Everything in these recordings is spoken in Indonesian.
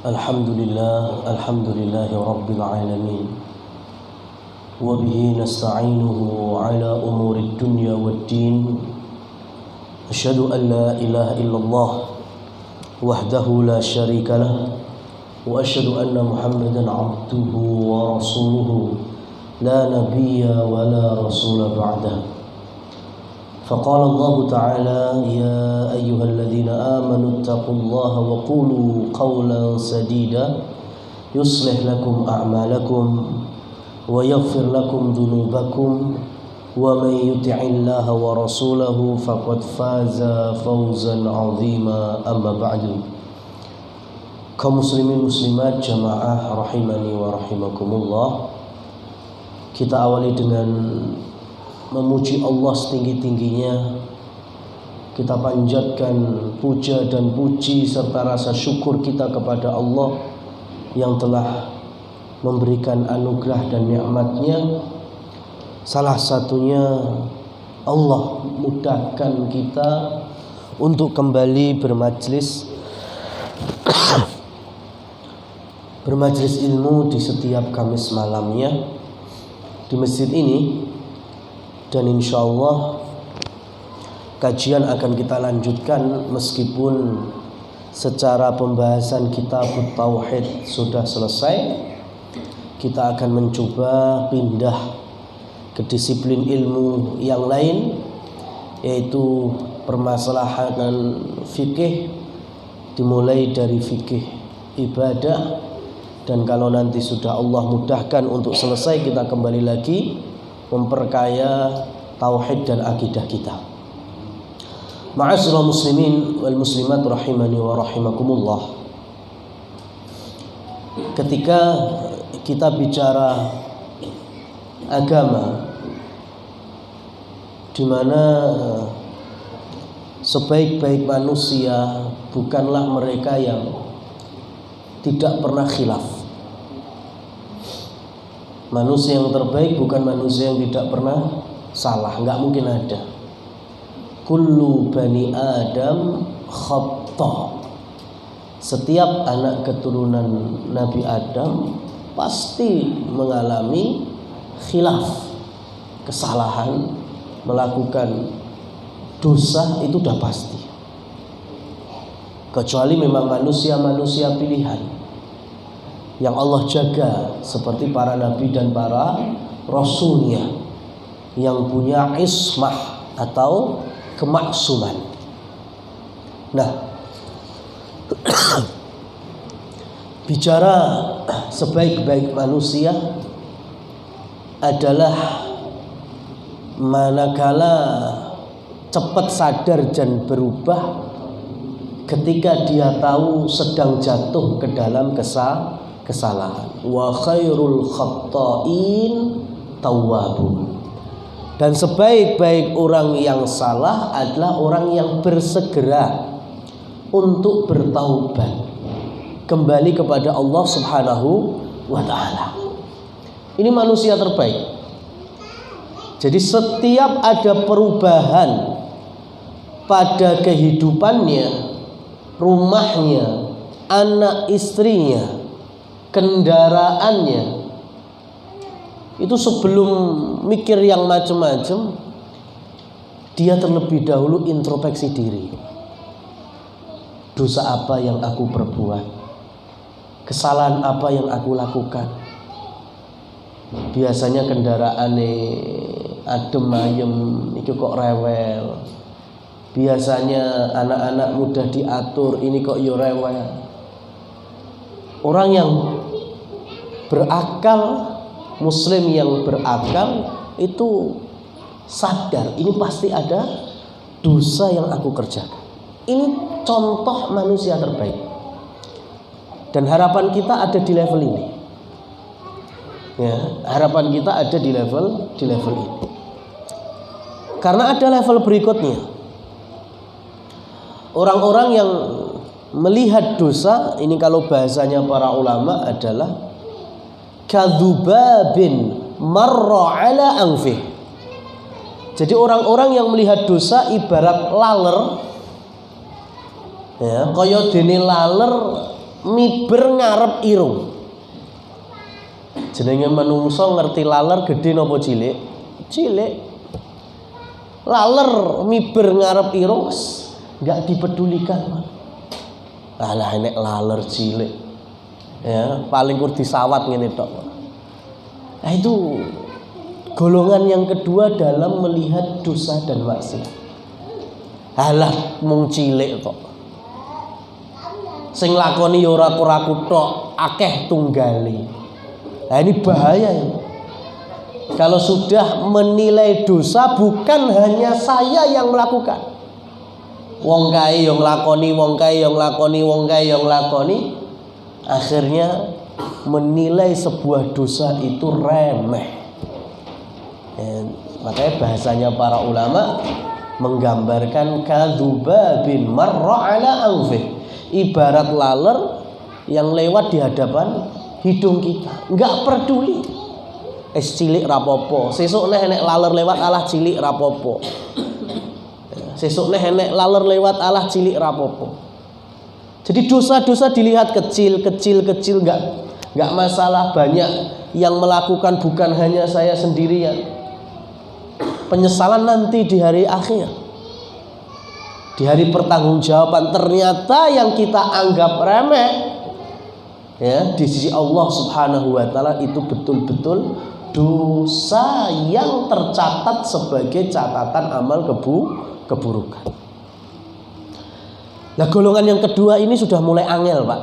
Alhamdulillah Rabbil Alamin. Wabihi nasta'inuhu ala umuri dunya waddin. Asyhadu an la ilaha illallah wahdahu la syarika lah. Wa asyhadu anna Muhammadan abduhu wa rasuluhu la nabiyya wa la rasula ba'dah. فقال الله تعالى يا أيها الذين آمنوا اتقوا الله وقولوا قولا سديدا يصلح لكم أعمالكم ويغفر لكم ذنوبكم ومن يطع الله ورسوله فقد فاز فوزا عظيما أما بعد. Kaum muslimin muslimat jamaah rahimani wa rahimakumullah, kita awali dengan memuji Allah setinggi-tingginya. Kita panjatkan puja dan puji serta rasa syukur kita kepada Allah yang telah memberikan anugerah dan nikmatnya. Salah satunya Allah mudahkan kita untuk kembali bermajlis ilmu di setiap Kamis malamnya di masjid ini. Dan insya Allah kajian akan kita lanjutkan meskipun secara pembahasan kitab Tauhid sudah selesai. Kita akan mencoba pindah ke disiplin ilmu yang lain, yaitu permasalahan fikih, dimulai dari fikih ibadah. Dan kalau nanti sudah Allah mudahkan untuk selesai, kita kembali lagi memperkaya tauhid dan akidah kita. Ma'asyiral muslimin wal muslimat rahimani wa rahimakumullah. Ketika kita bicara agama, di mana sebaik-baik manusia bukanlah mereka yang tidak pernah khilaf. Manusia yang terbaik bukan manusia yang tidak pernah salah, enggak mungkin ada. Kullu bani Adam khata. Setiap anak keturunan Nabi Adam pasti mengalami khilaf, kesalahan, melakukan dosa, itu udah pasti. Kecuali memang manusia-manusia pilihan yang Allah jaga, seperti para nabi dan para rasulnya yang punya ismah atau kemaksuman. Nah, bicara sebaik-baik manusia adalah manakala cepat sadar dan berubah ketika dia tahu sedang jatuh ke dalam kesalahan. Wa khairul khatta'in tawwabun. Dan sebaik-baik orang yang salah adalah orang yang bersegera untuk bertaubat, kembali kepada Allah Subhanahu wa ta'ala. Ini manusia terbaik. Jadi setiap ada perubahan pada kehidupannya, rumahnya, anak istrinya, kendaraannya, itu sebelum mikir yang macam-macam, dia terlebih dahulu introspeksi diri. Dosa apa yang aku perbuat? Kesalahan apa yang aku lakukan? Biasanya kendaraane adem ayem, itu kok rewel. Biasanya anak-anak mudah diatur, ini kok yo rewel. Orang yang berakal, muslim yang berakal itu sadar, ini pasti ada dosa yang aku kerjakan. Ini contoh manusia terbaik. Dan harapan kita ada di level ini. Ya, harapan kita ada di level ini. Karena ada level berikutnya. Orang-orang yang melihat dosa, ini kalau bahasanya para ulama adalah kadzubabin marra ala anfih. Jadi orang-orang yang melihat dosa ibarat laler, ya, kaya dene laler miber ngarep irung. Jenenge menungso ngerti laler gede napa cilik? Cilik. Laler miber ngarep irung enggak dipedulikan. Alah enek laler cilik. Ya, paling kur disawat ngene tok. Nah, itu golongan yang kedua dalam melihat dosa dan maksiat. Alah mung cilik kok. Sing lakoni ya ora kuraku tok, akeh tunggale. Nah ini bahaya ya. Kalau sudah menilai dosa bukan hanya saya yang melakukan. Wong kae yang nglakoni, wong kae yang nglakoni, wong kae yang nglakoni, akhirnya menilai sebuah dosa itu remeh. Makanya bahasanya para ulama menggambarkan kadzubabin marra ala anfih, ibarat laler yang lewat di hadapan hidung kita, enggak peduli. Cilik rapopo, sesuk nek laler lewat alah cilik rapopo. Sesuk nek laler lewat alah cilik rapopo. Jadi dosa-dosa dilihat kecil enggak masalah. Banyak yang melakukan bukan hanya saya sendirian. Penyesalan nanti di hari akhir, di hari pertanggungjawaban, ternyata yang kita anggap remeh ya di sisi Allah Subhanahu wa taala itu betul-betul dosa yang tercatat sebagai catatan amal keburukan. Nah, golongan yang kedua ini sudah mulai angel, Pak.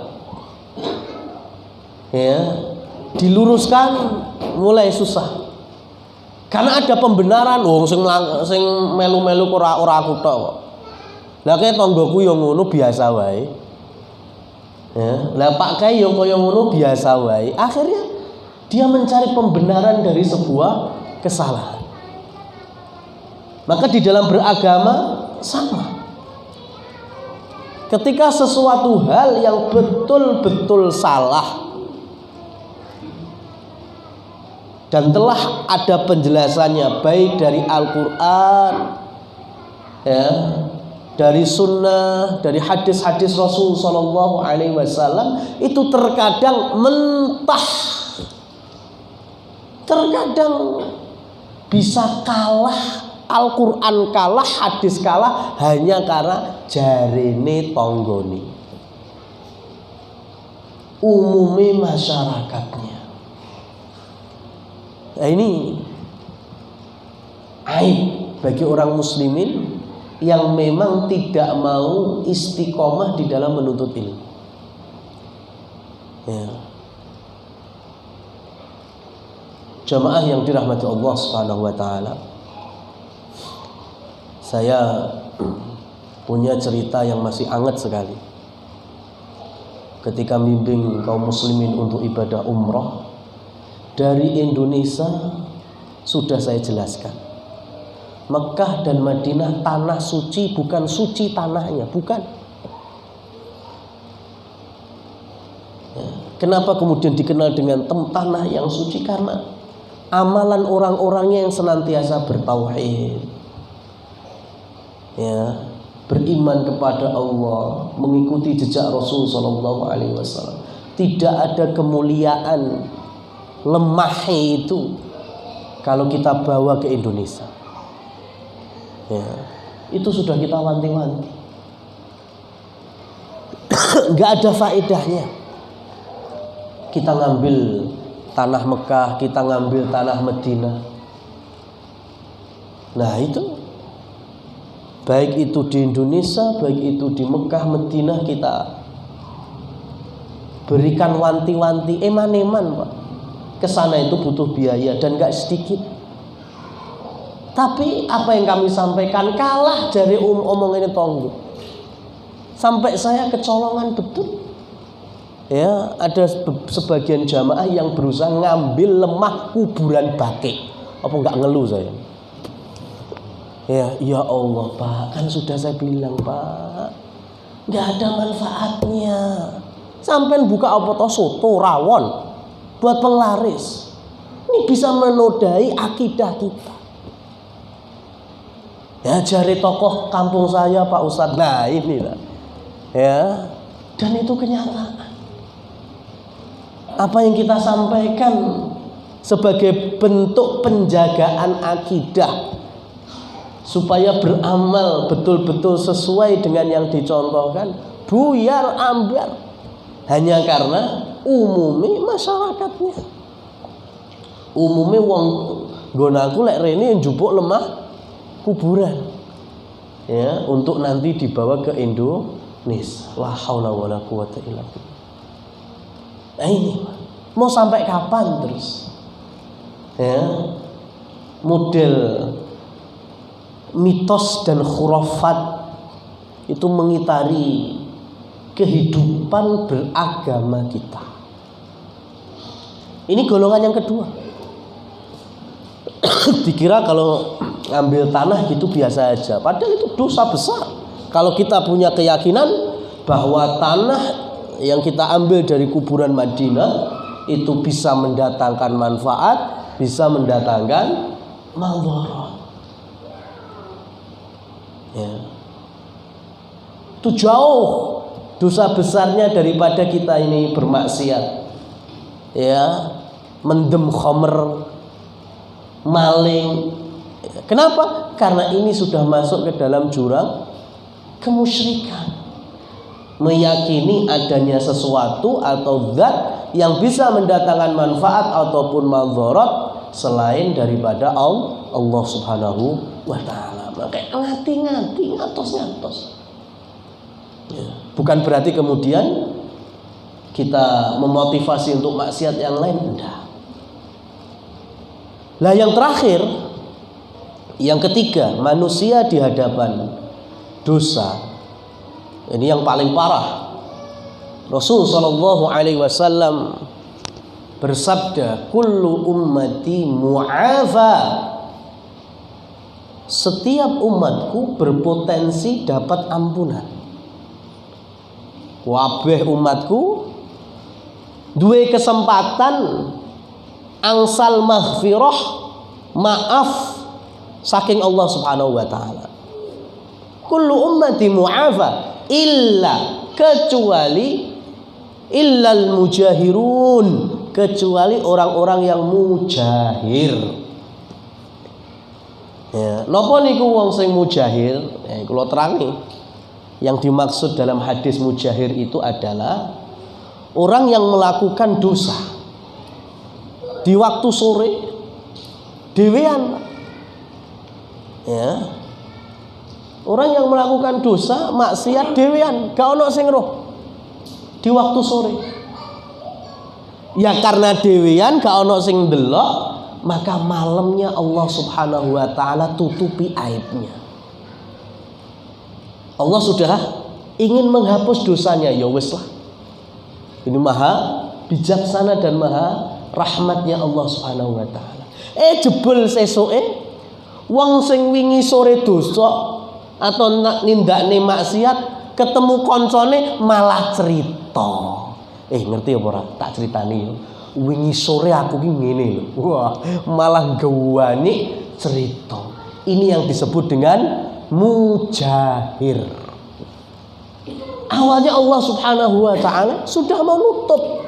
Ya, diluruskan mulai susah. Karena ada pembenaran, wong sing melu-melu ora aku tok kok. Lah kaya tanggoku yo ngono biasa wae. Ya, lah Pak Kai yo kaya ngono biasa wae. Akhirnya dia mencari pembenaran dari sebuah kesalahan. Maka di dalam beragama sama. Ketika sesuatu hal yang betul-betul salah dan telah ada penjelasannya baik dari Al-Quran ya, dari sunnah, dari hadis-hadis Rasul Sallallahu Alaihi Wasallam, itu terkadang mentah, terkadang bisa kalah, Al-Quran kalah, hadis kalah hanya karena jarene tonggoni, umumi masyarakatnya. Nah, ini aib bagi orang muslimin yang memang tidak mau istiqomah di dalam menuntut ilmu. Ya. Jamaah yang dirahmati Allah Subhanahu wa taala. Saya punya cerita yang masih hangat sekali. Ketika bimbing kaum muslimin untuk ibadah umrah dari Indonesia, sudah saya jelaskan. Mekah dan Madinah tanah suci, bukan suci tanahnya, bukan. Ya. Kenapa kemudian dikenal dengan tanah yang suci? Karena amalan orang-orangnya yang senantiasa bertauhid, ya, beriman kepada Allah, mengikuti jejak Rasul Sallallahu Alaihi Wasallam. Tidak ada kemuliaan lemahnya itu kalau kita bawa ke Indonesia. Ya, itu sudah kita wanti-wanti. Nggak ada faedahnya kita ngambil tanah Mekah, kita ngambil tanah Madinah. Nah itu, baik itu di Indonesia, baik itu di Mekah, Madinah, kita berikan wanti-wanti, eman-eman, Pak. Kesana itu butuh biaya dan gak sedikit. Tapi apa yang kami sampaikan kalah dari omongannya tonggo. Sampai saya kecolongan betul. Ya, ada sebagian jamaah yang berusaha ngambil lemah kuburan Baqi. Apa nggak ngeluh saya? Ya Allah Pak, kan sudah saya bilang Pak, nggak ada manfaatnya. Sampai buka apa toh soto rawon buat penglaris. Ini bisa menodai akidah kita. Ya jari tokoh kampung saya Pak Ustadz. Nah inilah. Ya, dan itu kenyataan. apa yang kita sampaikan sebagai bentuk penjagaan akidah supaya beramal betul-betul sesuai dengan yang dicontohkan, buyar ambar hanya karena umumnya masyarakatnya. Umumnya wong nggonaku lek rene njupuk lemah kuburan. Ya, untuk nanti dibawa ke Indonesia. La haula wala quwata illa billah. Nah ini mau sampai kapan terus? Ya, model mitos dan khurafat itu mengitari kehidupan beragama kita. Ini golongan yang kedua. Dikira kalau ngambil tanah gitu biasa aja, padahal itu dosa besar. Kalau kita punya keyakinan bahwa tanah yang kita ambil dari kuburan Madinah itu bisa mendatangkan manfaat, bisa mendatangkan madarat. Ya. Itu jauh dosa besarnya daripada kita ini bermaksiat. Ya, mendem khamr, maling. Kenapa? Karena ini sudah masuk ke dalam jurang kemusyrikan. Meyakini adanya sesuatu atau zat yang bisa mendatangkan manfaat ataupun madarat selain daripada Allah Subhanahu wa taala. Maka ngati-ngati, ngatos-ngatos. Ya. Bukan berarti kemudian kita memotivasi untuk maksiat yang lain, enggak. Lah yang terakhir, yang ketiga, manusia di hadapan dosa. Ini yang paling parah. Rasul sallallahu alaihi wasallam bersabda, "Kullu ummati mu'afa." Setiap umatku berpotensi dapat ampunan. Kabeh umatku duwe kesempatan angsal maghfirah, maaf saking Allah Subhanahu wa taala. Kullu ummati mu'afa illa, kecuali illal mujahirun, kecuali orang-orang yang mujahir. Ya, napa niku wong sing mujahir? Kula terangi. Yang dimaksud dalam hadis mujahir itu adalah orang yang melakukan dosa di waktu sore dewean. Ya. Orang yang melakukan dosa maksiat dewean, gak ono sing roh di waktu sore. Ya karena dewean gak ono sing ndelok, maka malamnya Allah Subhanahu wa taala tutupi aibnya. Allah sudah ingin menghapus dosanya, ya wis lah. Ini maha bijaksana dan maha rahmatnya Allah Subhanahu wa taala. Jebul sesuke wong sing wingi sore dosa atau nindakne maksiat ketemu koncone malah cerita. Ngerti apa ora? Tak critani yo. Wingi sore aku ki ngene lho. Wah, malah gawani cerita. Ini yang disebut dengan mujahir. Awalnya Allah Subhanahu wa taala sudah mau nutup,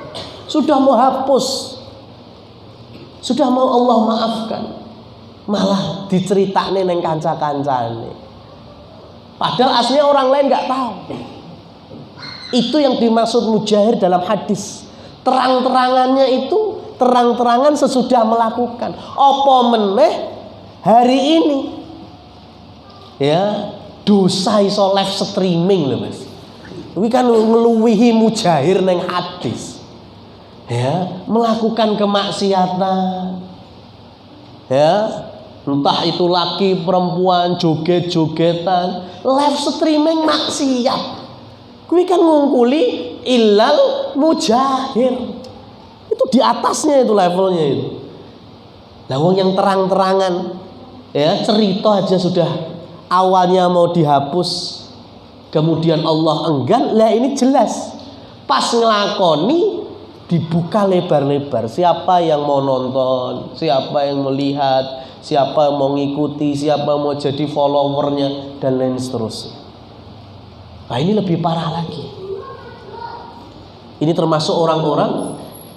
sudah mau hapus, sudah mau Allah maafkan, malah diceritakne neng kanca-kancane. Padahal aslinya orang lain nggak tahu. Itu yang dimaksud mujahir dalam hadis. Terang-terangannya itu terang-terangan sesudah melakukan. Apa meneh hari ini? Ya, dosa iso live streaming loh Mas. Kuwi kan ngeluwihi mujahir neng hadis. Ya, melakukan kemaksiatan. Ya, entah itu laki perempuan joget-jogetan, live streaming maksiat. Kuwi kan ngungkuli ilal mujahir. Itu di atasnya itu levelnya itu. Lah wong yang terang-terangan ya cerita aja sudah awalnya mau dihapus, kemudian Allah enggan, lah ini jelas pas ngelakoni dibuka lebar-lebar. Siapa yang mau nonton, siapa yang melihat, siapa yang mau ngikuti, siapa yang mau jadi followernya dan lain seterusnya. Nah ini lebih parah lagi. Ini termasuk orang-orang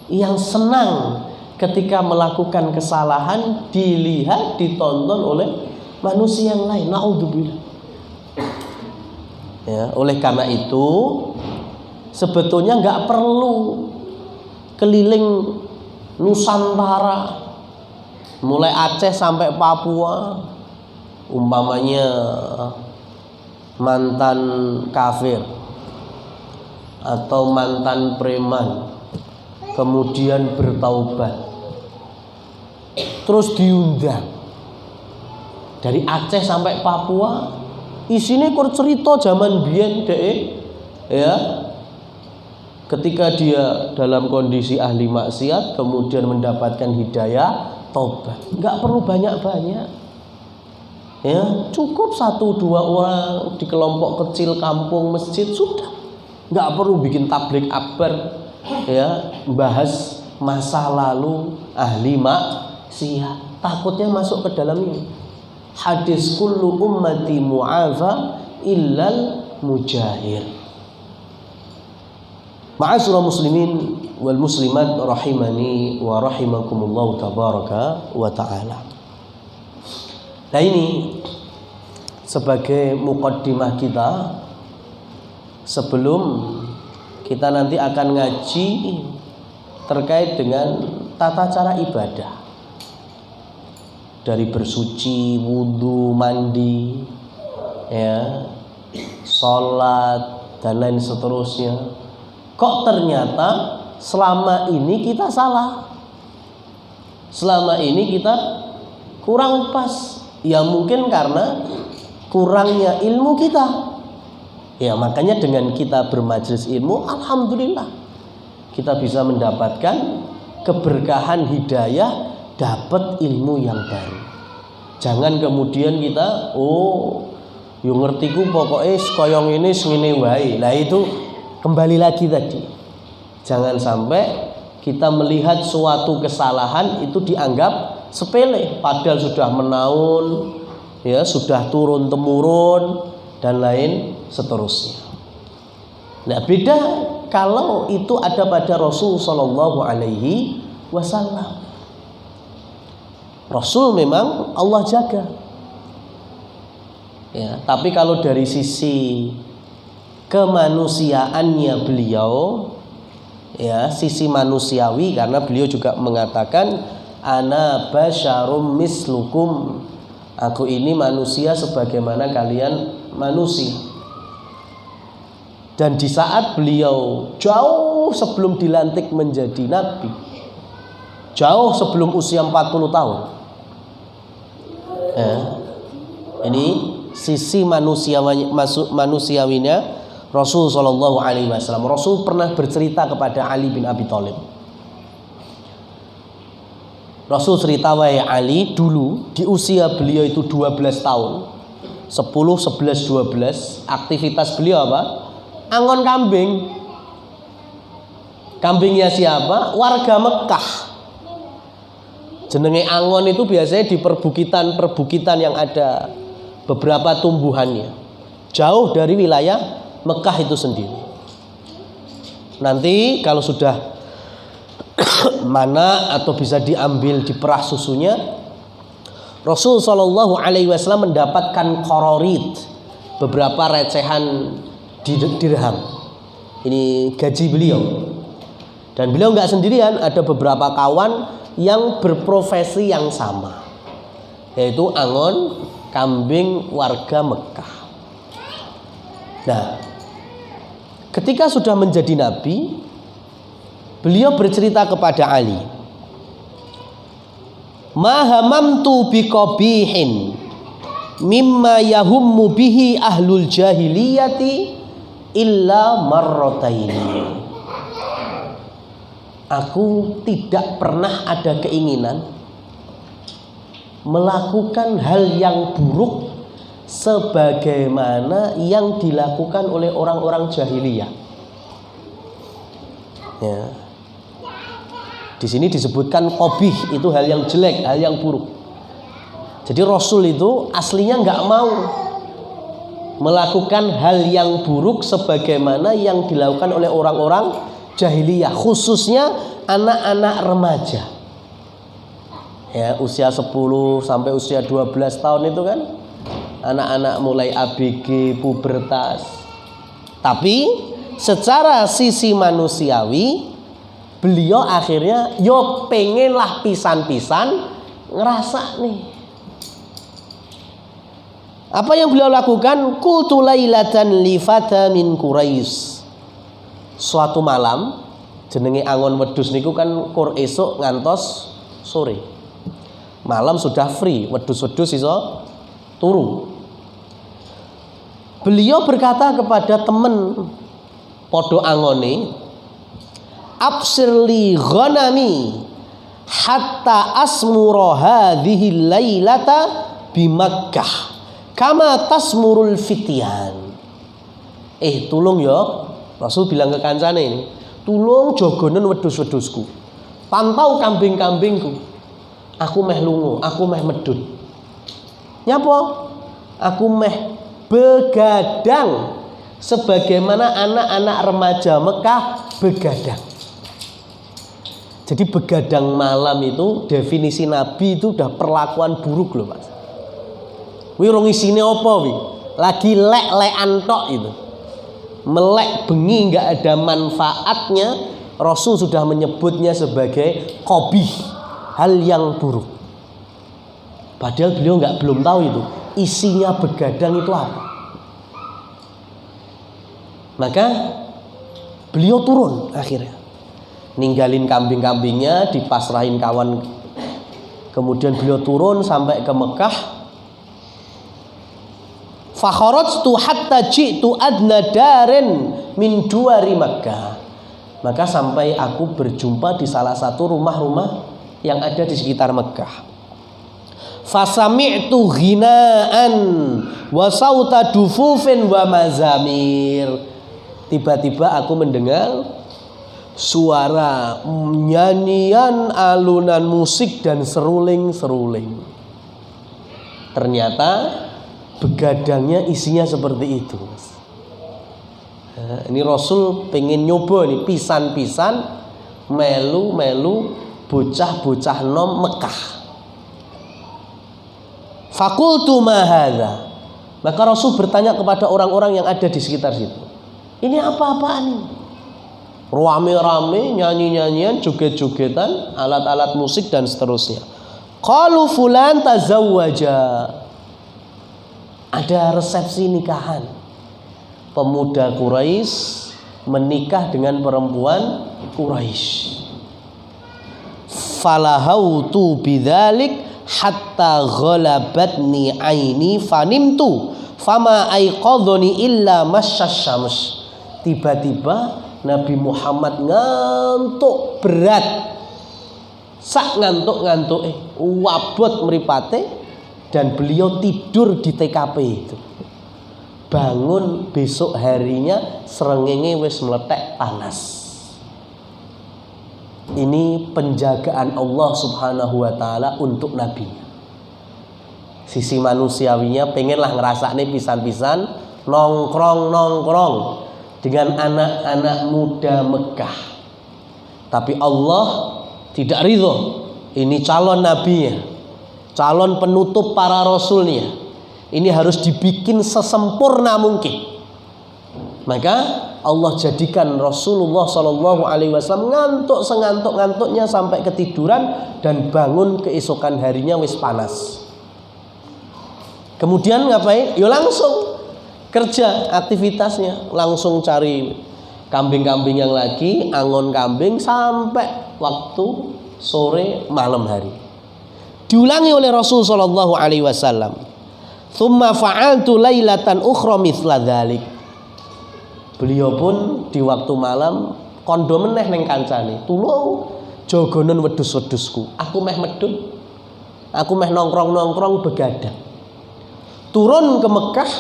yang senang ketika melakukan kesalahan dilihat, ditonton oleh manusia yang lain. Naudzubillah. Ya, oleh karena itu sebetulnya nggak perlu keliling Nusantara, mulai Aceh sampai Papua, umpamanya mantan kafir atau mantan preman kemudian bertaubat, terus diundang dari Aceh sampai Papua, isinya kur cerita zaman biyen deh, ya, ketika dia dalam kondisi ahli maksiat kemudian mendapatkan hidayah, taubat. Nggak perlu banyak-banyak, ya, cukup 1-2 orang di kelompok kecil kampung masjid sudah. Nggak perlu bikin tablik akbar, ya, bahas masa lalu ahli maksiat. Takutnya masuk ke dalam ini hadis kullu ummati mu'afa illal mujahir. Ma'asyiral muslimin wal muslimat rahimani wa rahimakumullah tabaraka wa ta'ala. Nah, ini sebagai muqaddimah kita sebelum kita nanti akan ngaji terkait dengan tata cara ibadah, dari bersuci, wudhu, mandi, ya, sholat dan lain seterusnya. Kok ternyata selama ini kita salah, selama ini kita kurang pas. Ya mungkin karena kurangnya ilmu kita. Ya makanya dengan kita bermajelis ilmu, alhamdulillah kita bisa mendapatkan keberkahan hidayah, dapat ilmu yang baru. Jangan kemudian kita yo ngertiku pokoknya koyong ini ngene wae. Nah itu kembali lagi tadi, jangan sampai kita melihat suatu kesalahan itu dianggap sepele, padahal sudah menaun, ya, sudah turun temurun dan lain seterusnya. Nah, beda kalau itu ada pada Rasul Shallallahu Alaihi Wasallam. Rasul memang Allah jaga, ya, tapi kalau dari sisi kemanusiaannya beliau, ya, sisi manusiawi, karena beliau juga mengatakan ana basyarum mislukum, aku ini manusia sebagaimana kalian manusia. Dan di saat beliau jauh sebelum dilantik menjadi nabi, jauh sebelum usia 40 tahun, ya, ini sisi manusiawinya Rasul Shallallahu Alaihi Wasallam. Rasul pernah bercerita kepada Ali bin Abi Thalib. Rasul cerita, wahai Ali, dulu di usia beliau itu 12 tahun, 10, 11, 12, aktivitas beliau apa? Angon kambing. Kambingnya siapa? Warga Mekah. Jenenge angon itu biasanya di perbukitan yang ada beberapa tumbuhannya, jauh dari wilayah Mekah itu sendiri. Nanti kalau sudah mana atau bisa diambil di perah susunya, Rasul Shallallahu Alaihi Wasallam mendapatkan qororit, beberapa recehan dirham. Ini gaji beliau. Dan beliau nggak sendirian, ada beberapa kawan yang berprofesi yang sama, yaitu angon kambing warga Mekah. Nah, ketika sudah menjadi nabi, beliau bercerita kepada Ali, ma hamamtu biqabihin mimma yahummu bihi ahlul jahiliyati illa marrataini. Aku tidak pernah ada keinginan melakukan hal yang buruk sebagaimana yang dilakukan oleh orang-orang jahiliyah. Ya. Di sini disebutkan qabih, itu hal yang jelek, hal yang buruk. Jadi Rasul itu aslinya nggak mau melakukan hal yang buruk sebagaimana yang dilakukan oleh orang-orang jahiliyah, khususnya anak-anak remaja. Ya, usia 10 sampai usia 12 tahun itu kan anak-anak mulai ABG, pubertas. Tapi secara sisi manusiawi, beliau akhirnya yo pengen lah pisan-pisan ngerasa nih. Apa yang beliau lakukan? Qultu lailatan li fata min Quraisy. Suatu malam, jenenge angon wedhus niku kan kur esuk ngantos sore. Malam sudah free, wedhus-wedhus iso turu. Beliau berkata kepada teman podo angone, absirli ghanami hatta asmura hadhihi lailata bi Makkah kama tasmurul fityan. Tolong ya, Rasul bilang ke kancane ini, tolong jogonen wedhus-wedhusku, pantau kambing-kambingku. Aku meh lungo, aku meh medun. Nyapa? Aku meh begadang sebagaimana anak-anak remaja Mekah begadang. Jadi begadang malam itu definisi Nabi itu udah perlakuan buruk loh, Mas. Wi rong isine apa wi? Lagi lek-lekan tok itu. Melek bengi enggak ada manfaatnya, Rasul sudah menyebutnya sebagai qabih, hal yang buruk. Padahal beliau belum tahu itu isinya begadang itu apa. Maka beliau turun akhirnya, ninggalin kambing-kambingnya, dipasrahin kawan. Kemudian beliau turun sampai ke Mekah. Fa kharajtu hatta ji'tu adna darin min duwari Makkah. Maka sampai aku berjumpa di salah satu rumah-rumah yang ada di sekitar Mekah. Fasami'tu ghinaan wa sauta dufufin wa mazamir. Tiba-tiba aku mendengar suara nyanyian, alunan musik dan seruling-seruling. Ternyata begadangnya isinya seperti itu. Nah, ini Rasul pengen nyoba nih pisan-pisan melu bocah-bocah nom Mekah. Fakultu ma hadza. Maka Rasul bertanya kepada orang-orang yang ada di sekitar situ. Ini apa-apaan ini? Rame-rame, nyanyi-nyanyian, joget-jogetan, alat-alat musik dan seterusnya. Qalu fulan tazawwaja. Ada resepsi nikahan. Pemuda Quraisy menikah dengan perempuan Quraisy. Falahautu bidzalik hatta ghalabatni aini fanimtu fama aiqadhani illa masyasyams. Tiba-tiba Nabi Muhammad ngantuk berat, sak ngantuk wabot mripate, dan beliau tidur di TKP itu. Bangun besok harinya srengenge wis meletek panas. Ini penjagaan Allah Subhanahu wa taala untuk Nabi. Sisi manusiawinya pengenlah ngerasane pisan-pisan nongkrong dengan anak-anak muda Mekah. Tapi Allah tidak ridho. Ini calon nabinya, calon penutup para rasulnya. Ini harus dibikin sesempurna mungkin. Maka Allah jadikan Rasulullah SAW ngantuk sengantuk-ngantuknya sampai ketiduran dan bangun keesokan harinya wis panas. Kemudian ngapain? Ya langsung kerja aktivitasnya, langsung cari kambing-kambing yang lagi, angon kambing sampai waktu sore malam hari. Diulangi oleh Rasul SAW. Tsumma fa'altu lailatan ukhra mithla dzalik. Beliau pun di waktu malam kondo meneh neng kancane, tulung jogonen wedhus-wedhusku. Aku meh medun, aku meh nongkrong begadang. Turun ke Mekah,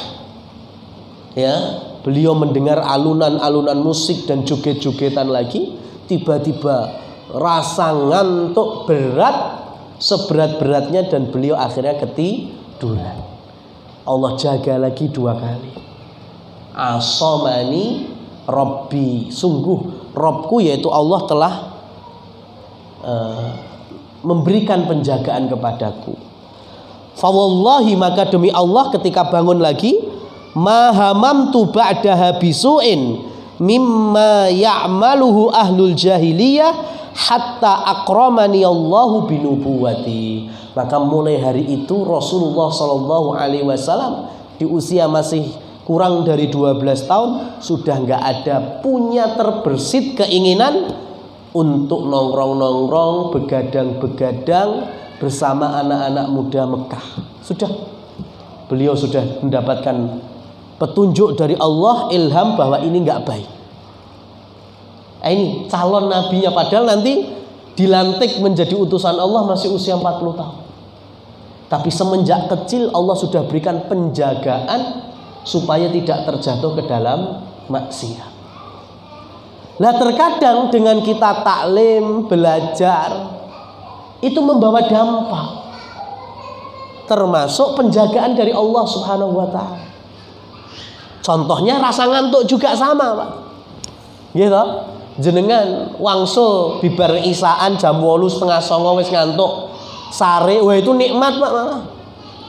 ya, beliau mendengar alunan-alunan musik dan joget-jogetan lagi. Tiba-tiba rasa ngantuk berat, seberat-beratnya, dan beliau akhirnya ketiduran. Allah jaga lagi 2 kali. Asomani Robbi, sungguh Robku yaitu Allah telah memberikan penjagaan kepadaku. Fawallahi, maka demi Allah ketika bangun lagi, ma hamamtu ba'daha bisu'in mimma ya'maluhu ahlul jahiliyah hatta akramani Allahu binubuwati. Maka mulai hari itu Rasulullah Shallallahu Alaihi Wasallam di usia masih kurang dari 12 tahun sudah nggak ada punya terbersit keinginan untuk nongkrong-nongkrong, begadang-begadang bersama anak-anak muda Mekah. Beliau sudah mendapatkan petunjuk dari Allah, ilham bahwa ini nggak baik. Ini calon nabinya, padahal nanti dilantik menjadi utusan Allah masih usia 40 tahun. Tapi semenjak kecil Allah sudah berikan penjagaan supaya tidak terjatuh ke dalam maksiat. Nah, terkadang dengan kita taklim, belajar, itu membawa dampak, termasuk penjagaan dari Allah Subhanahu wa Ta'ala. Contohnya rasa ngantuk juga sama, Pak. Gitu. Jenengan wangsul bibar isaan jam 8:30 wis ngantuk. Sare, wah itu nikmat, Pak, malah.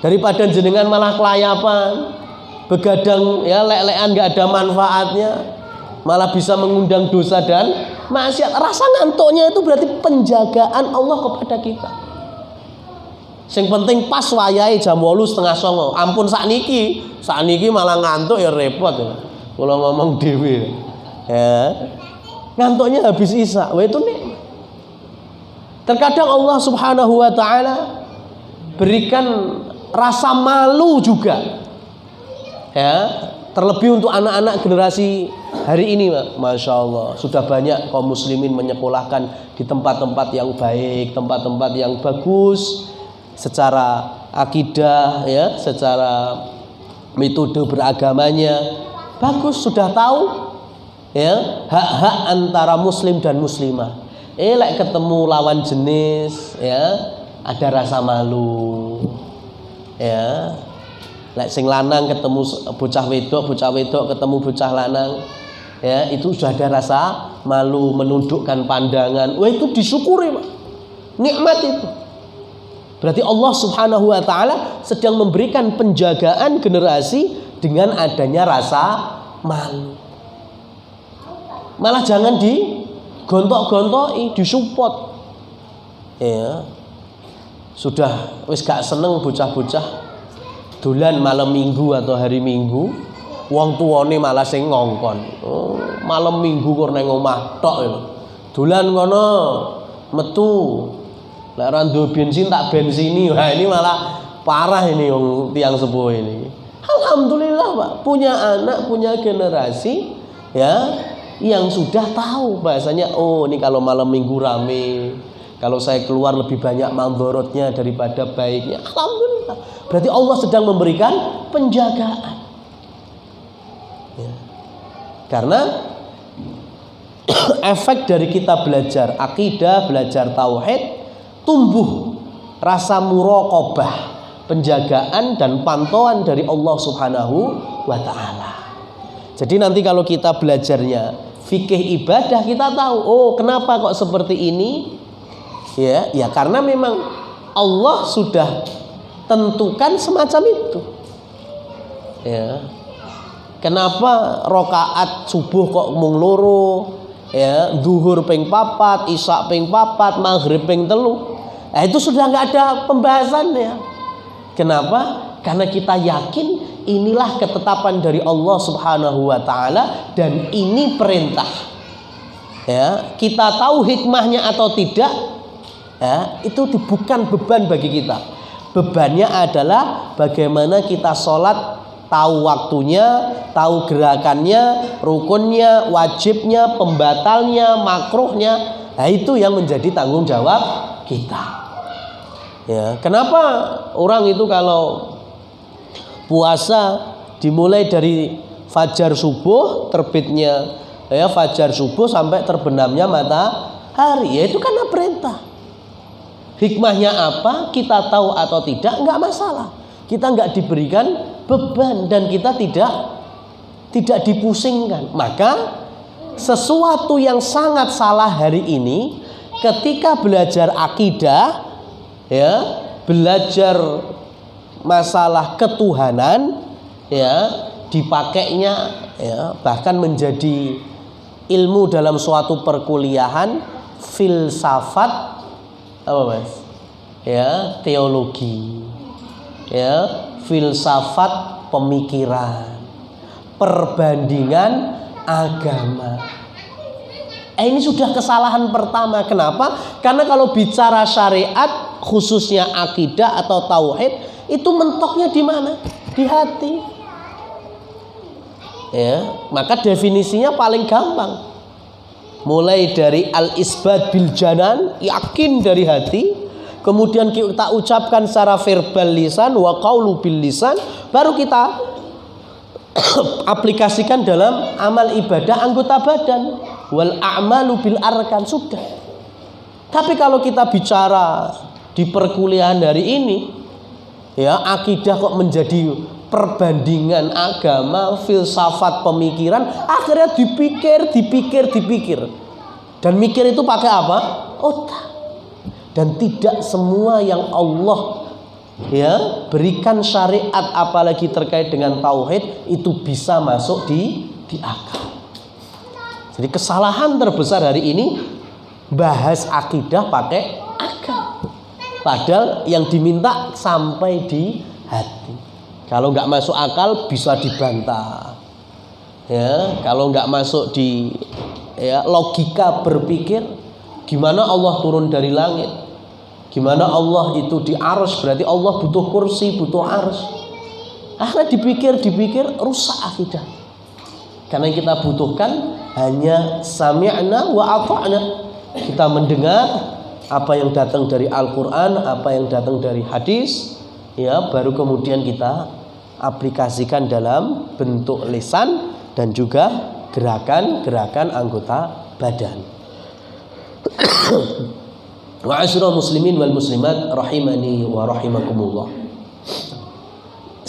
Daripada jenengan malah kelayapan, begadang ya lek-lekan enggak ada manfaatnya, malah bisa mengundang dosa dan maksiat. Rasa ngantuknya itu berarti penjagaan Allah kepada kita. Sing penting pas wayahe jam 8:30. Ampun sakniki malah ngantuk ya repot ya. Kula ngomong dhewe. Ya. Ngantuknya habis isya. Wah itu nikmat. Terkadang Allah Subhanahu wa Ta'ala berikan rasa malu juga. Ya, terlebih untuk anak-anak generasi hari ini, Masya Allah, sudah banyak kaum muslimin menyekolahkan di tempat-tempat yang baik, tempat-tempat yang bagus secara akidah, ya, secara metode beragamanya bagus, sudah tahu, ya, hak-hak antara muslim dan muslimah. Lek ketemu lawan jenis, ya, ada rasa malu, ya. Lek sing lanang ketemu bocah wedok ketemu bocah lanang, ya, itu sudah ada rasa malu, menundukkan pandangan. Wah itu disyukuri, Pak. Nikmat itu. Berarti Allah Subhanahu wa Ta'ala sedang memberikan penjagaan generasi dengan adanya rasa malu. Malah jangan digontok-gontoki, disupport. Ya. Sudah wis gak seneng bocah-bocah dolan malam minggu atau hari minggu, wong tuane malah sing ngongkon. Oh, malam minggu kok nang omah tok lho. Dolan kono, metu. Lek ora nduk bensin tak bensini. Wah, ini malah parah ini wong tiang sepuh ini. Alhamdulillah, Pak, punya anak, punya generasi, ya, yang sudah tahu bahasanya, oh ini kalau malam minggu rame, kalau saya keluar lebih banyak mandorotnya daripada baiknya. Alhamdulillah. Berarti Allah sedang memberikan penjagaan. Ya. Karena efek dari kita belajar akidah, belajar tauhid, tumbuh rasa muraqabah, penjagaan dan pantauan dari Allah Subhanahu wa Ta'ala. Jadi nanti kalau kita belajarnya fikih ibadah, kita tahu, oh kenapa kok seperti ini? Ya karena memang Allah sudah tentukan semacam itu. Ya. Kenapa rakaat subuh kok mung loro? Ya, zuhur ping 4, isya ping 4, maghrib ping 3. Nah, itu sudah nggak ada pembahasannya. Kenapa? Karena kita yakin inilah ketetapan dari Allah Subhanahu wa Ta'ala dan ini perintah. Ya, kita tahu hikmahnya atau tidak, ya, itu bukan beban bagi kita. Bebannya adalah bagaimana kita sholat, tahu waktunya, tahu gerakannya, rukunnya, wajibnya, pembatalnya, makruhnya. Nah, itu yang menjadi tanggung jawab kita. Ya, kenapa orang itu kalau puasa dimulai dari fajar subuh, terbitnya ya fajar subuh sampai terbenamnya matahari? Ya itu karena perintah. Hikmahnya apa? Kita tahu atau tidak, enggak masalah. Kita enggak diberikan beban dan kita tidak dipusingkan. Maka sesuatu yang sangat salah hari ini ketika belajar akidah, ya, belajar masalah ketuhanan, ya, dipakainya, ya, bahkan menjadi ilmu dalam suatu perkuliahan, filsafat, apa Mas? Ya, teologi, ya, filsafat pemikiran, perbandingan agama. Ini sudah kesalahan pertama. Kenapa? Karena kalau bicara syariat, khususnya akidah atau tauhid, itu mentoknya di mana? Di hati. Ya, maka definisinya paling gampang. Mulai dari al-isbat bil janan, yakin dari hati, kemudian kita ucapkan secara verbal lisan, wa qaulu bil lisan, baru kita aplikasikan dalam amal ibadah anggota badan, wal a'malu bil arkan, sudah. Tapi kalau kita bicara di perkuliahan hari ini, ya, akidah kok menjadi perbandingan agama, filsafat pemikiran, akhirnya dipikir. Dan mikir itu pakai apa? Otak. Dan tidak semua yang Allah, ya, berikan syariat apalagi terkait dengan tauhid itu bisa masuk di akal. Jadi kesalahan terbesar hari ini bahas akidah pakai akal. Padahal yang diminta sampai di hati. Kalau nggak masuk akal bisa dibantah. Ya, kalau nggak masuk di, ya, logika berpikir, gimana Allah turun dari langit? Gimana Allah itu di arsy? Berarti Allah butuh kursi, butuh arsy. Akhirnya dipikir rusak akidah. Karena yang kita butuhkan hanya sami'na wa ata'na. Kita mendengar apa yang datang dari Al-Quran, apa yang datang dari hadis, ya, baru kemudian kita aplikasikan dalam bentuk lisan dan juga gerakan-gerakan anggota badan. Ma'asyiral muslimin wal muslimat rahimani wa rahimakumullah.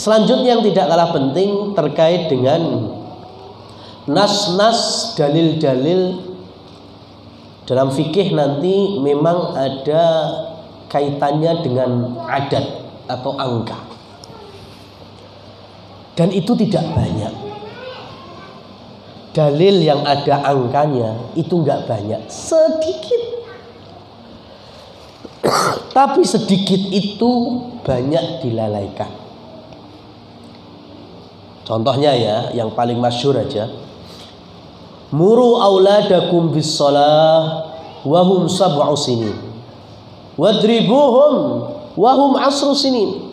Selanjutnya yang tidak kalah penting terkait dengan nas-nas, dalil-dalil dalam fikih nanti memang ada kaitannya dengan adat atau angka. Dan itu tidak banyak. Dalil yang ada angkanya itu enggak banyak, sedikit. Tapi sedikit itu banyak dilalaikan. Contohnya, ya, yang paling masyhur aja. Muru auladakum bis shalah wa hum sab'u sinin. Wadribuhum wa hum 'ashru sinin.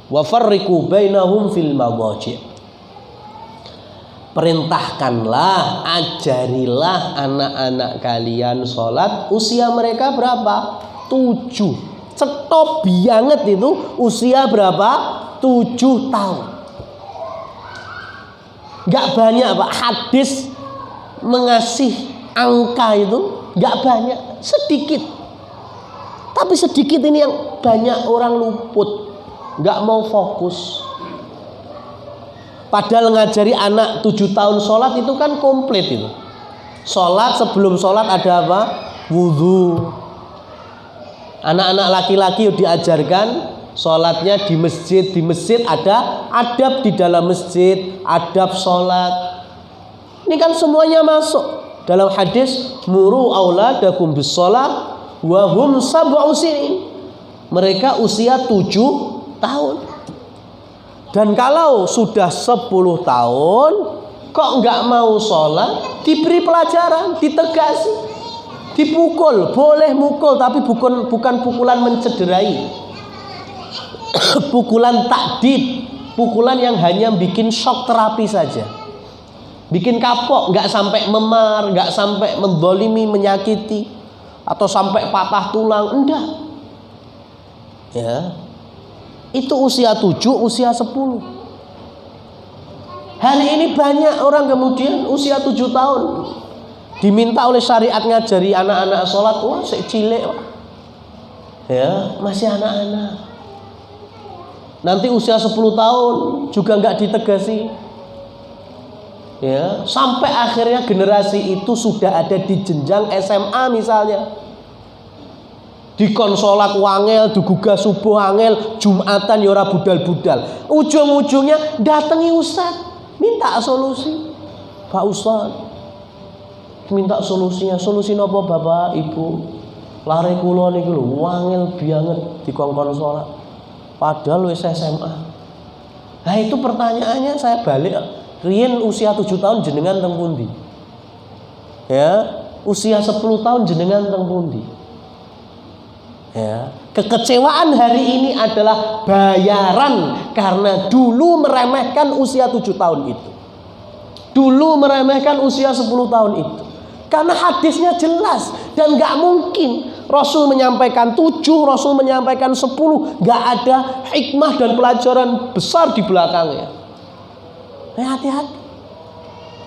Wa farriqu bainahum fil madaji'. Perintahkanlah, ajarilah anak-anak kalian sholat usia mereka berapa? 7. Cetop banget itu usia berapa? 7 tahun. Gak banyak Pak, hadis mengasih angka itu gak banyak, sedikit. Tapi sedikit ini yang banyak orang luput, gak mau fokus. Padahal ngajari anak 7 tahun sholat itu kan komplit itu. Sholat, sebelum sholat ada apa? Wudhu. Anak-anak laki-laki diajarkan sholatnya di masjid. Di masjid ada adab di dalam masjid, adab sholat. Ini kan semuanya masuk dalam hadis muru auladakum bis shalah wa hum sab'u sinin. Mereka usia 7 tahun. Dan kalau sudah 10 tahun kok nggak mau sholat, diberi pelajaran, ditegasi, dipukul. Boleh mukul, tapi bukan pukulan mencederai. Pukulan takdib, pukulan yang hanya bikin shock terapi saja, bikin kapok, nggak sampai memar, nggak sampai mendolimi, menyakiti, atau sampai patah tulang, enggak. Ya. Itu usia 7, usia 10. Hari ini banyak orang kemudian usia 7 tahun diminta oleh syariat ngajari anak-anak sholat. Wah, sik cilik, ya, masih anak-anak. Nanti usia 10 tahun juga nggak ditegasi. Ya, sampai akhirnya generasi itu sudah ada di jenjang SMA misalnya. Di konsolat wangel, digugah subuh angel, Jumatan ya ora budal-budal. Ujung-ujungnya datangi ustaz, minta solusi. Pak Ustaz, minta solusinya. Solusi napa Bapak Ibu? Lare kula niku lho wangel banget dikongkon salat. Padahal wis SMA. Nah itu pertanyaannya saya balik. Riyen usia 7 tahun jenengan teng pundi? Ya, usia 10 tahun jenengan teng pundi? Ya, kekecewaan hari ini adalah bayaran karena dulu meremehkan usia 7 tahun itu. Dulu meremehkan usia 10 tahun itu. Karena hadisnya jelas dan gak mungkin Rasul menyampaikan 7, Rasul menyampaikan 10, gak ada hikmah dan pelajaran besar di belakangnya. Hati-hati.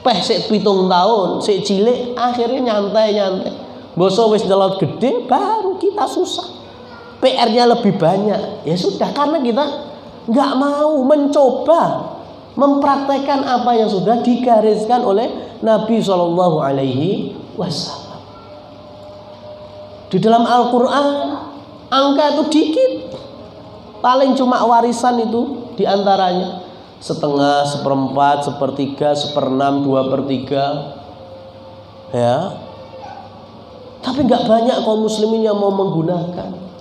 Peh sik 7 tahun, sik cilik akhirnya nyantai-nyantai. Boso wis nyelot gede baru kita susah. PR-nya lebih banyak. Ya sudah, karena kita nggak mau mencoba mempraktekkan apa yang sudah digariskan oleh Nabi Shallallahu Alaihi Wasallam. Di dalam Al-Quran angka itu dikit, paling cuma warisan itu diantaranya 1/2, 1/4, 1/3, 1/6, 2/3, ya. Tapi nggak banyak kaum muslimin yang mau menggunakan.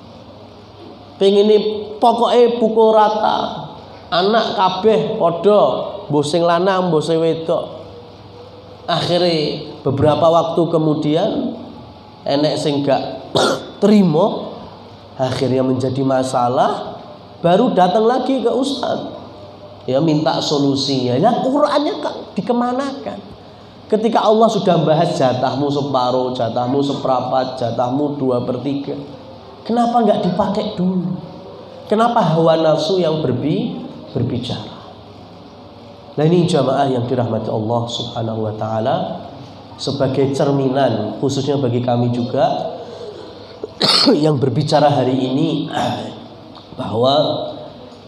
Pengen pokoknya pukul rata, anak kabeh podo, bosing lanang, bosing wedok. Akhirnya beberapa waktu kemudian enek sing gak terima, akhirnya menjadi masalah, baru datang lagi ke ustaz, ya minta solusinya. Ya Qur'annya dikemanakan? Ketika Allah sudah bahas jatahmu separuh, jatahmu seperempat, jatahmu 2/3, kenapa nggak dipakai dulu? Kenapa hawa nafsu yang berbicara? Nah ini jamaah yang dirahmati Allah Subhanahu wa ta'ala, sebagai cerminan khususnya bagi kami juga yang berbicara hari ini, bahwa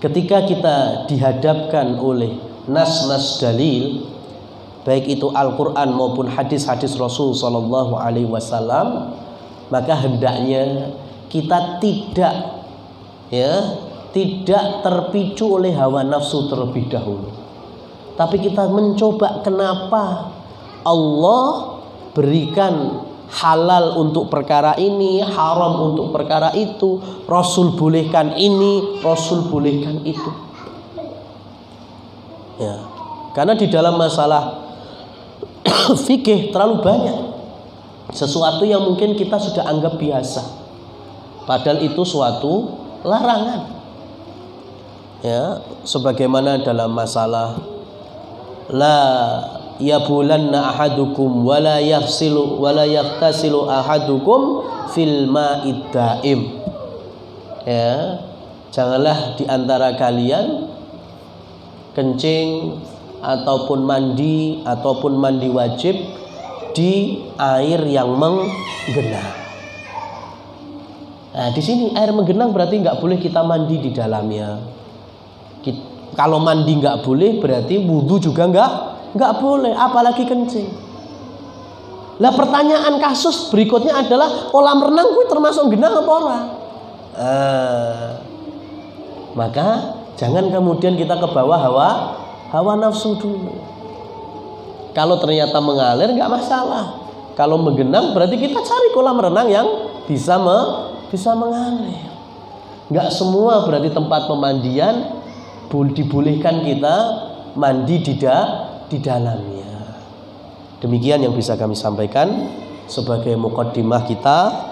ketika kita dihadapkan oleh nas-nas dalil, baik itu Al-Quran maupun hadis-hadis Rasul Sallallahu Alaihi Wasallam, maka hendaknya kita tidak terpicu oleh hawa nafsu terlebih dahulu, tapi kita mencoba kenapa Allah berikan halal untuk perkara ini, haram untuk perkara itu, Rasul bolehkan ini, Rasul bolehkan itu. Ya, karena di dalam masalah fikih terlalu banyak sesuatu yang mungkin kita sudah anggap biasa, padahal itu suatu larangan. Ya, sebagaimana dalam masalah la yabulanna ahadukum wala yaktasilu ahadukum fil ma'id daim. Ya, janganlah di antara kalian kencing ataupun mandi wajib di air yang menggenang. Nah, di sini air menggenang berarti nggak boleh kita mandi di dalamnya. Kalau mandi nggak boleh, berarti wudhu juga nggak boleh, apalagi kencing. Lah pertanyaan kasus berikutnya adalah kolam renang kuwi termasuk genang apa ora? Maka jangan kemudian kita ke bawah hawa nafsu dulu. Kalau ternyata mengalir nggak masalah. Kalau menggenang berarti kita cari kolam renang yang bisa mengalir. Nggak semua berarti tempat pemandian dibolehkan kita mandi di dalamnya. Demikian yang bisa kami sampaikan sebagai muqaddimah kita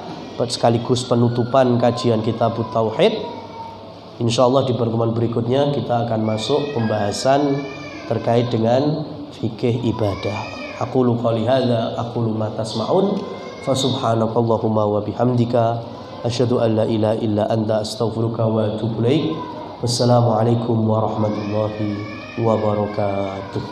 sekaligus penutupan kajian kitab Tauhid. Insyaallah di pertemuan berikutnya kita akan masuk pembahasan terkait dengan fikih ibadah. Aqulu qouli hadza aqulu ma tasma'un fa subhanakallahumma wa bihamdika asyhadu an la ilaha illa anta astaghfiruka wa atubu ilaik. Wassalamualaikum warahmatullahi wabarakatuh.